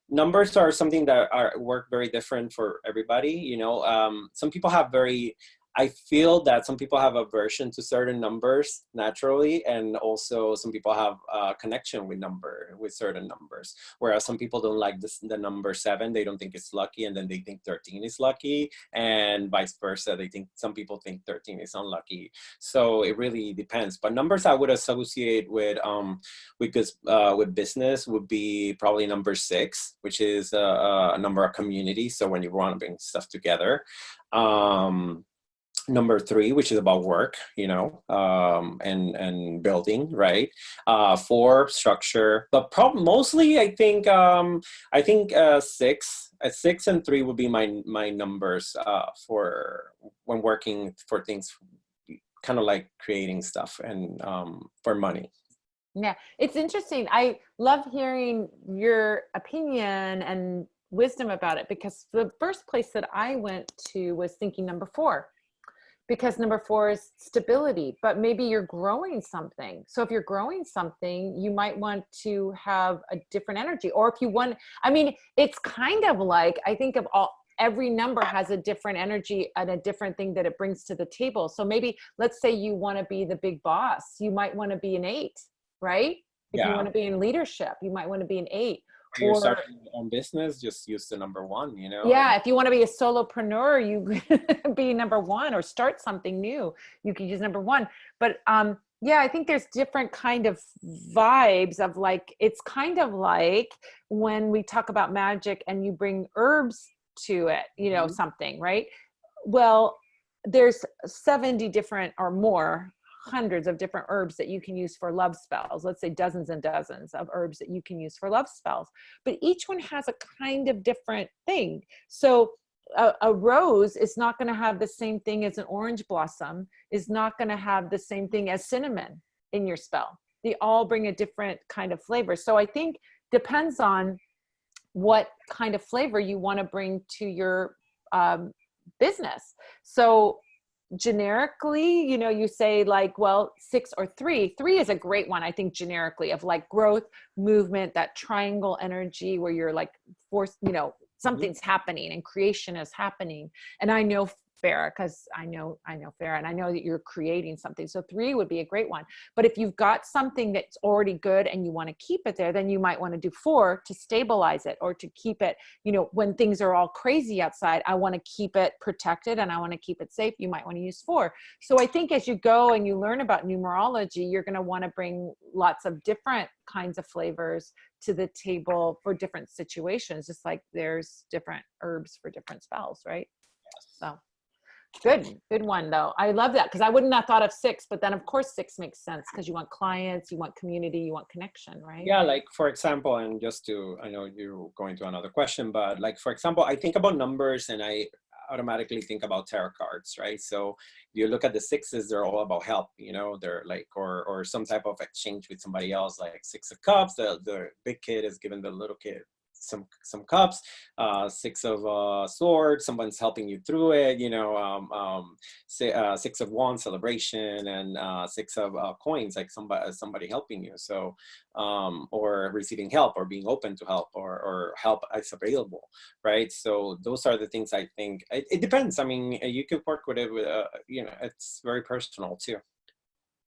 Numbers are something that are work very different for everybody. You know, some people have very, I feel that some people have aversion to certain numbers naturally, and also some people have a connection with certain numbers. Whereas some people don't like the number 7, they don't think it's lucky, and then they think 13 is lucky, and vice versa. Some people think 13 is unlucky. So it really depends. But numbers I would associate with business would be probably number 6, which is a number of community. So when you want to bring stuff together. Number 3, which is about work, you know, and building, right? 4, structure, but mostly I think 6 and 3 would be my numbers for when working for things, kind of like creating stuff and for money. Yeah, it's interesting. I love hearing your opinion and wisdom about it, because the first place that I went to was thinking number 4, because number 4 is stability, but maybe you're growing something. So if you're growing something, you might want to have a different energy. Or if you want, I mean, it's kind of like, I think of every number has a different energy and a different thing that it brings to the table. So maybe let's say you want to be the big boss, you might want to be an 8, right? If you Yeah. want to be in leadership, you might want to be an 8. When you're starting your own business, just use the number 1, you know? Yeah, if you want to be a solopreneur, you be number 1, or start something new, you could use number 1. But yeah, I think there's different kind of vibes of like, it's kind of like when we talk about magic and you bring herbs to it, you know, something, right? Well, there's 70 different or more, hundreds of different herbs that you can use for love spells. Let's say dozens and dozens of herbs that you can use for love spells, but each one has a kind of different thing. So a rose is not going to have the same thing as an orange blossom, is not going to have the same thing as cinnamon in your spell. They all bring a different kind of flavor. So I think depends on what kind of flavor you want to bring to your business. So generically, you know, you say like, well, 6 or 3 is a great one, I think, generically, of like growth, movement, that triangle energy where you're like forced, you know, something's happening and creation is happening. And I know Farah, because I know Farah, and I know that you're creating something. So 3 would be a great one. But if you've got something that's already good and you want to keep it there, then you might want to do 4 to stabilize it, or to keep it, you know, when things are all crazy outside, I want to keep it protected and I want to keep it safe. You might want to use 4. So I think as you go and you learn about numerology, you're going to want to bring lots of different kinds of flavors to the table for different situations, just like there's different herbs for different spells, right? So good one though. I love that, because I wouldn't have thought of 6, but then of course 6 makes sense, because you want clients, you want community, you want connection, right? Yeah, like for example, and just to, I know you're going to another question, but like for example, I think about numbers and I automatically think about tarot cards, right? So you look at the 6s, they're all about help, you know, they're like, or some type of exchange with somebody else, like 6 of Cups, the big kid is giving the little kid some cups, 6 of swords, someone's helping you through it, you know, 6 of wands, celebration, and 6 of coins, like somebody helping you. So or receiving help, or being open to help, or help is available, right? So those are the things I think. It depends. I mean, you could work with it with you know, it's very personal too.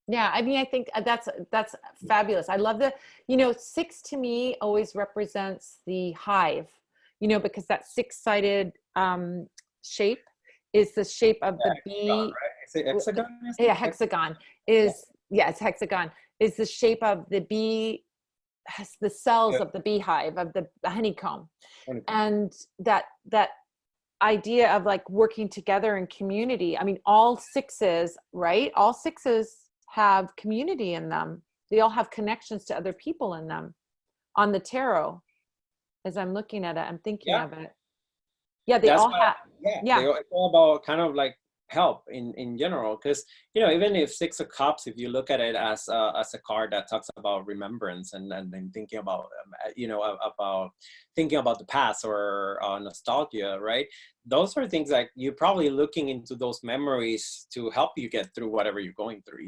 Yeah, I mean, I think that's fabulous. I love the, you know, 6 to me always represents the hive, you know, because that 6-sided shape is the shape of the bee. Right? Is it hexagon? Yeah, hexagon is, yeah, it's hexagon, is the shape of the bee, has the cells of the beehive, of the honeycomb. And that idea of like working together in community. I mean, all 6s, right? All 6s have community in them. They all have connections to other people in them. On the tarot, as I'm looking at it, I'm thinking of it. Yeah, they all have. It's all about kind of like help in general, because even if Six of Cups, if you look at it as a card that talks about remembrance and then thinking about about thinking about the past or nostalgia, right? Those are things that you're probably looking into those memories to help you get through whatever you're going through,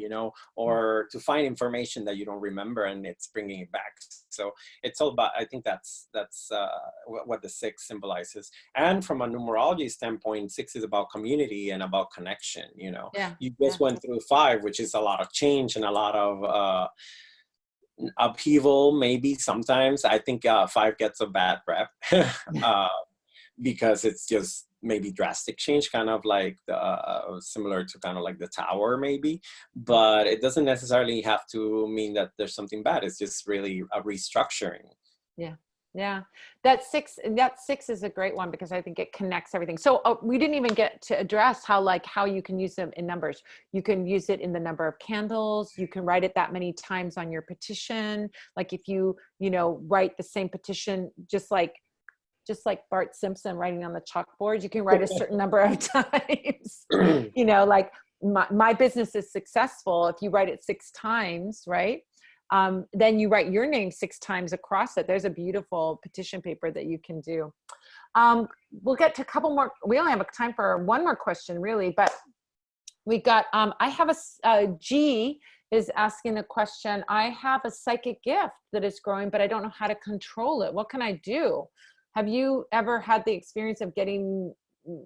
or to find information that you don't remember and it's bringing it back. So it's all about, I think that's what the six symbolizes. And from a numerology standpoint, six is about community and about connection. Yeah. You just went through five, which is a lot of change and a lot of upheaval. Maybe sometimes I think five gets a bad rep because it's just maybe drastic change, kind of like similar to kind of like the tower maybe, but it doesn't necessarily have to mean that there's something bad. It's just really a restructuring. Yeah. That six is a great one because I think it connects everything. So we didn't even get to address how you can use them in numbers. You can use it in the number of candles. You can write it that many times on your petition. Like if you write the same petition, just like Bart Simpson writing on the chalkboard, you can write a certain number of times. Like my business is successful. If you write it 6 times, right? Then you write your name 6 times across it. There's a beautiful petition paper that you can do. We'll get to a couple more. We only have time for one more question really, but we got, I have G is asking a question. I have a psychic gift that is growing, but I don't know how to control it. What can I do? Have you ever had the experience of getting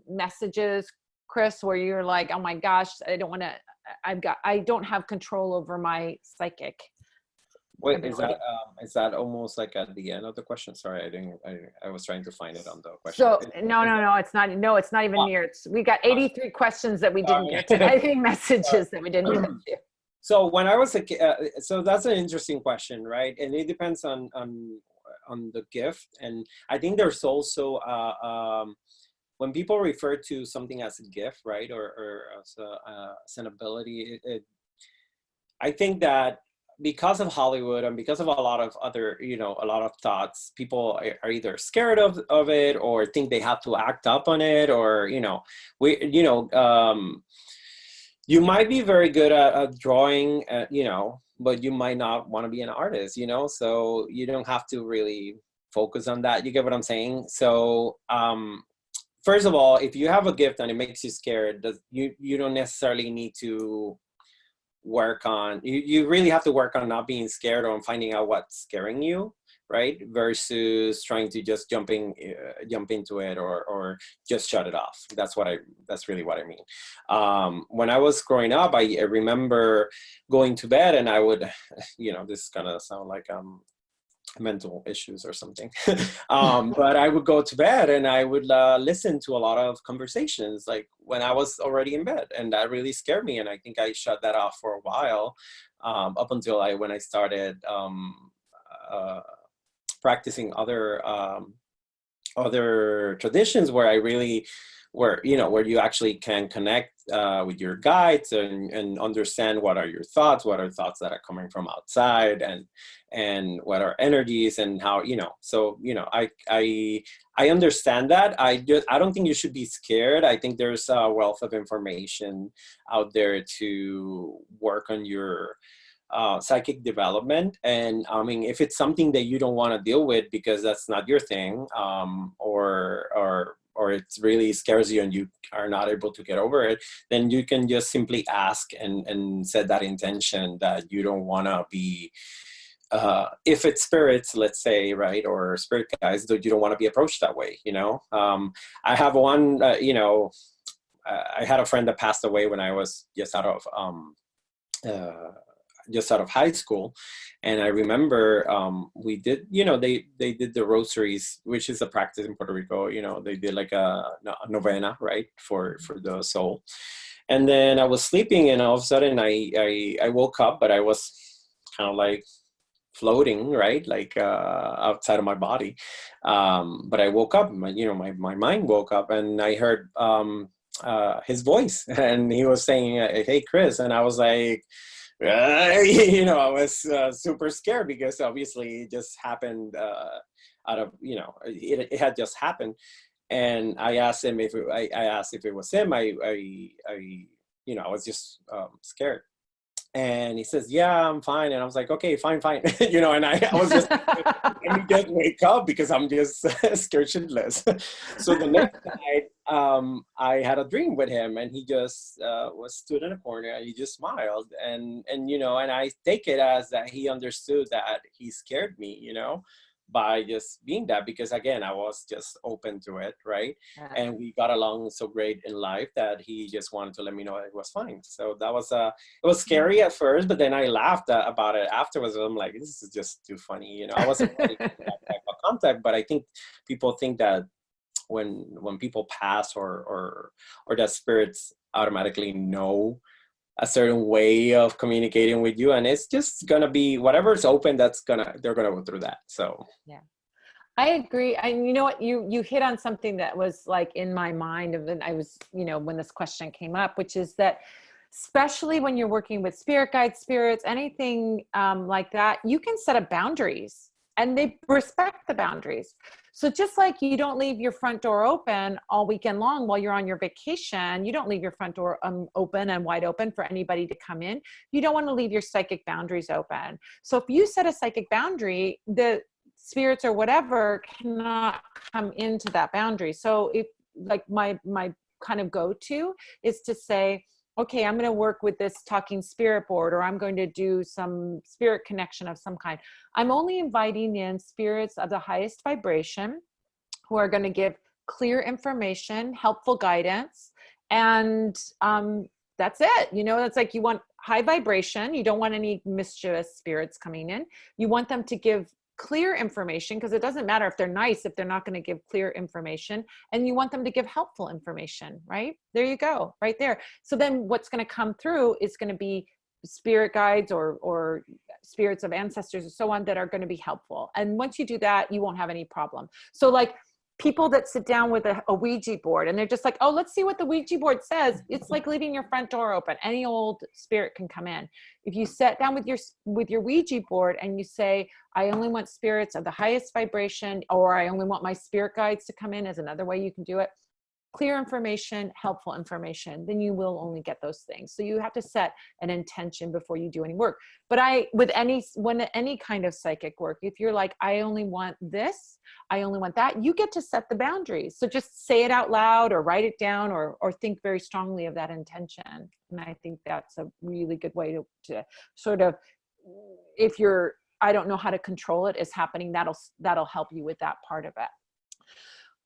messages, Chris, where you're like, oh my gosh, I don't have control over my psychic? Wait, is that almost like at the end of the question? Sorry, I was trying to find it on the question. So no, it's not. No, it's not even near. We got 83 questions that we didn't get to. I think messages that we didn't get to. So when I was a kid, so that's an interesting question, right? And it depends on the gift. And I think there's also when people refer to something as a gift, right, or as an ability, I think that because of Hollywood and because of a lot of other, a lot of thoughts, people are either scared of it or think they have to act up on it, or, you might be very good at drawing, but you might not want to be an artist, so you don't have to really focus on that. You get what I'm saying? So, first of all, if you have a gift and it makes you scared, you don't necessarily need to work on, you really have to work on not being scared or on finding out what's scaring you, right? Versus trying to just jump into it or just shut it off. That's really what I mean. When I was growing up, I remember going to bed and I would, this is gonna sound like mental issues or something. But I would go to bed and I would listen to a lot of conversations, like when I was already in bed, and that really scared me. And I think I shut that off for a while, up until when I started practicing other traditions where I really, where you actually can connect with your guides and understand what are your thoughts, what are thoughts that are coming from outside, and what are energies, and how, so I understand that. I don't think you should be scared. I think there's a wealth of information out there to work on your psychic development. And I mean, if it's something that you don't want to deal with because that's not your thing, or it really scares you and you are not able to get over it, then you can just simply ask and set that intention that you don't want to be, if it's spirits, let's say, right, or spirit guides, that you don't want to be approached that way, I have one, I had a friend that passed away when I was just out of high school. And I remember we did, they did the rosaries, which is a practice in Puerto Rico. They did like a novena, right, for the soul. And then I was sleeping and all of a sudden I woke up, but I was kind of like floating, right, like outside of my body. But I woke up, my mind woke up, and I heard his voice, and he was saying, "Hey, Chris," and I was like, I was super scared because obviously it just happened out of, it had just happened. And I asked him if I asked if it was him. I I was just scared. And he says, yeah, I'm fine. And I was like, okay, fine. And I was just, let me just wake up because I'm just scared shitless. So the next night, I had a dream with him, and he just was stood in a corner, and he just smiled. And I take it as that he understood that he scared me, by just being that, because again, I was just open to it, right? And we got along so great in life that he just wanted to let me know it was fine. So that was it was scary at first, but then I laughed about it afterwards. I'm like, this is just too funny, I wasn't ready for that type of contact. But I think people think that when people pass or that spirits automatically know a certain way of communicating with you, and it's just gonna be whatever's open, they're gonna go through that. So yeah, I agree. And you know what, you hit on something that was like in my mind, and I was, when this question came up, which is that especially when you're working with spirit guides, spirits, anything like that, you can set up boundaries and they respect the boundaries. So just like you don't leave your front door open all weekend long while you're on your vacation, you don't leave your front door open and wide open for anybody to come in. You don't want to leave your psychic boundaries open. So if you set a psychic boundary, the spirits or whatever cannot come into that boundary. So if like my kind of go-to is to say, okay, I'm going to work with this talking spirit board, or I'm going to do some spirit connection of some kind. I'm only inviting in spirits of the highest vibration who are going to give clear information, helpful guidance. And that's it. It's like you want high vibration. You don't want any mischievous spirits coming in. You want them to give clear information, because it doesn't matter if they're nice if they're not going to give clear information, and you want them to give helpful information, right? There you go, right there. So then what's going to come through is going to be spirit guides or spirits of ancestors and so on that are going to be helpful. And once you do that, you won't have any problem. So like people that sit down with a Ouija board and they're just like, oh, let's see what the Ouija board says. It's like leaving your front door open. Any old spirit can come in. If you sit down with your Ouija board and you say, I only want spirits of the highest vibration, or I only want my spirit guides to come in, is another way you can do it. Clear information, helpful information, then you will only get those things. So you have to set an intention before you do any work. But when any kind of psychic work, if you're like, I only want this, I only want that, you get to set the boundaries. So just say it out loud or write it down or think very strongly of that intention. And I think that's a really good way to sort of, if I don't know how to control it is happening, that'll help you with that part of it.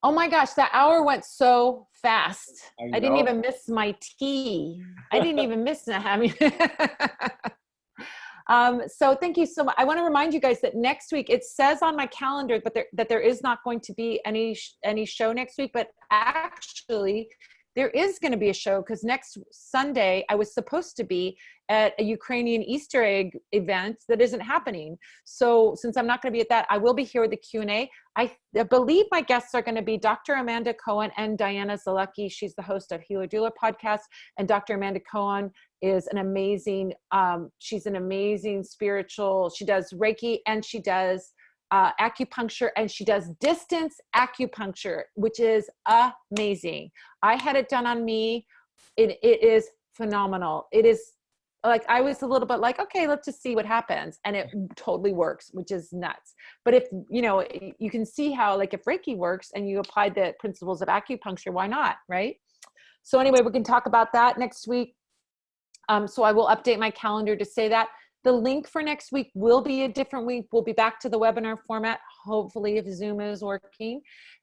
Oh my gosh, that hour went so fast. I didn't even miss my tea. I didn't even miss that. I mean, so thank you so much. I want to remind you guys that next week, it says on my calendar, but that there is not going to be any show next week, but actually there is going to be a show, because next Sunday I was supposed to be at a Ukrainian Easter egg event that isn't happening. So since I'm not going to be at that, I will be here with the Q&A. I believe my guests are going to be Dr. Amanda Cohen and Diana Zalecki. She's the host of Healer Doula podcast. And Dr. Amanda Cohen is an amazing, she's an amazing spiritual, she does Reiki and she does acupuncture, and she does distance acupuncture, which is amazing. I had it done on me. It is phenomenal. It is like, I was a little bit like, okay, let's just see what happens. And it totally works, which is nuts. But if, you can see how, like, if Reiki works and you apply the principles of acupuncture, why not? Right. So anyway, we can talk about that next week. So I will update my calendar to say that. The link for next week will be a different week. We'll be back to the webinar format, hopefully, if Zoom is working,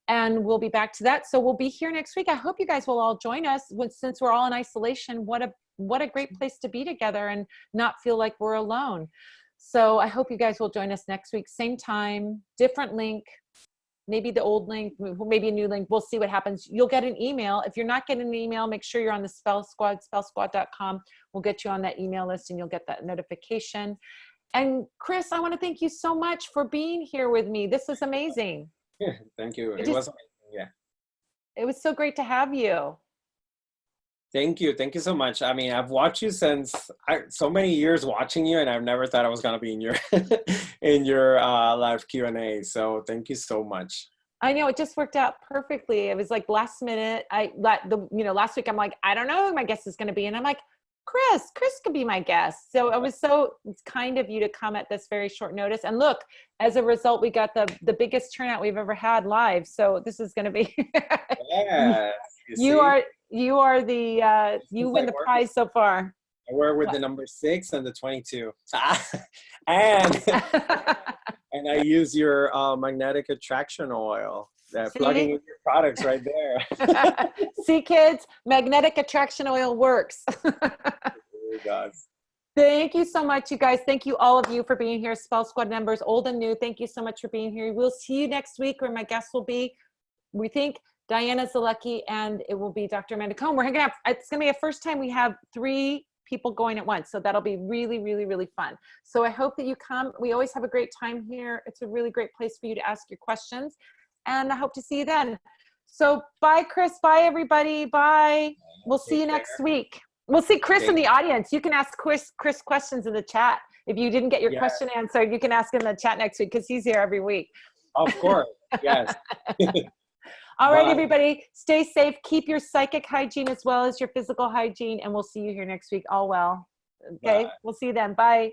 and we'll be back to that. So we'll be here next week. I hope you guys will all join us. Since we're all in isolation, what a great place to be together and not feel like we're alone. So I hope you guys will join us next week, same time, different link, maybe the old link, maybe a new link. We'll see what happens. You'll get an email. If you're not getting an email, make sure you're on the Spell Squad, spellsquad.com. We'll get you on that email list and you'll get that notification. And Chris, I want to thank you so much for being here with me. This is amazing. Yeah, thank you. It was amazing. Yeah. It was so great to have you. Thank you. Thank you so much. I mean, I've watched you since so many years watching you, and I've never thought I was going to be in your in your live Q&A. So thank you so much. I know, it just worked out perfectly. It was like last minute. Last week I'm like, I don't know who my guest is going to be. And I'm like, Chris could be my guest. So it's kind of you to come at this very short notice. And look, as a result, we got the biggest turnout we've ever had live. So this is going to be, Yeah. you are the, you win the prize so far. I work with the number 6 and the 22. and and I use your magnetic attraction oil. Plugging in your products right there. See, kids, magnetic attraction oil works. It does. Thank you so much, you guys. Thank you, all of you, for being here. Spell Squad members, old and new, thank you so much for being here. We'll see you next week where my guests will be, we think, Diana Zalecki, and it will be Dr. Amanda Cohn. We're hanging out. It's going to be a first time we have 3 people going at once. So that'll be really, really, really fun. So I hope that you come. We always have a great time here. It's a really great place for you to ask your questions. And I hope to see you then. So bye, Chris. Bye, everybody. Bye. We'll see you next week. We'll see Chris in the audience. You can ask Chris questions in the chat. If you didn't get your question answered, you can ask him in the chat next week because he's here every week. Of course. Yes. All right, everybody. Stay safe. Keep your psychic hygiene as well as your physical hygiene. And we'll see you here next week. All well. Okay. Bye. We'll see you then. Bye.